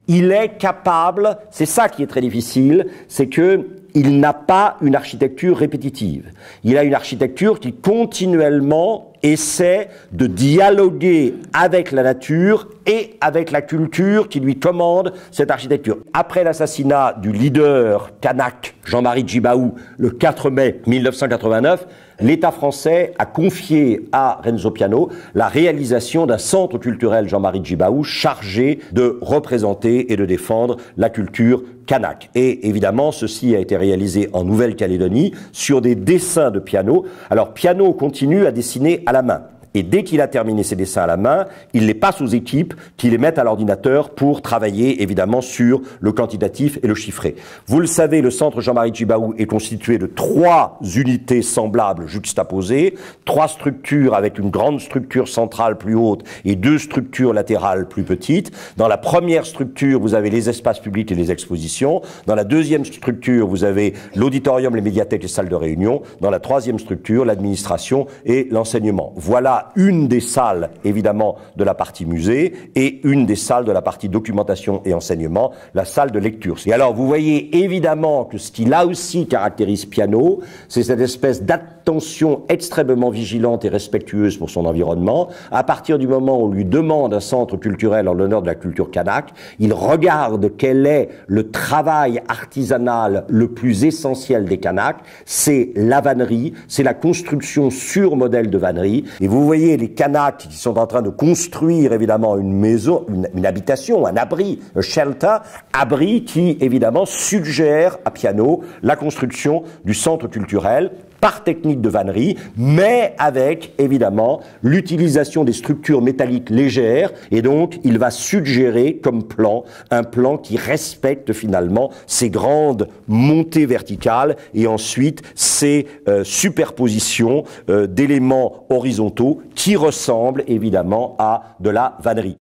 il est capable, c'est ça qui est très difficile, c'est que il n'a pas une architecture répétitive. Il a une architecture qui continuellement essaie de dialoguer avec la nature et avec la culture qui lui commande cette architecture. Après l'assassinat du leader kanak Jean-Marie Djibaou le 4 mai 1989, l'État français a confié à Renzo Piano la réalisation d'un centre culturel Jean-Marie Djibaou chargé de représenter et de défendre la culture kanak. Et évidemment, ceci a été réalisé en Nouvelle-Calédonie sur des dessins de Piano. Alors Piano continue à dessiner à la main. Et dès qu'il a terminé ses dessins à la main, il les passe aux équipes qui les mettent à l'ordinateur pour travailler évidemment sur le quantitatif et le chiffré. Vous le savez, le centre Jean-Marie Djibaou est constitué de 3 unités semblables juxtaposées, 3 structures avec une grande structure centrale plus haute et 2 structures latérales plus petites. Dans la première structure, vous avez les espaces publics et les expositions. Dans la deuxième structure, vous avez l'auditorium, les médiathèques et les salles de réunion. Dans la troisième structure, l'administration et l'enseignement. Voilà une des salles, évidemment, de la partie musée et une des salles de la partie documentation et enseignement, la salle de lecture. Et alors, vous voyez évidemment que ce qui, là aussi, caractérise Piano, c'est cette espèce d'attention extrêmement vigilante et respectueuse pour son environnement. À partir du moment où on lui demande un centre culturel en l'honneur de la culture kanak, il regarde quel est le travail artisanal le plus essentiel des Kanaks, c'est la vannerie, c'est la construction sur modèle de vannerie. Et vous voyez les Kanaks qui sont en train de construire évidemment une maison, une habitation, un abri, un shelter, abri qui évidemment suggère à Piano la construction du centre culturel par technique de vannerie, mais avec évidemment l'utilisation des structures métalliques légères, et donc il va suggérer comme plan un plan qui respecte finalement ces grandes montées verticales et ensuite ces superpositions d'éléments horizontaux qui ressemblent évidemment à de la vannerie.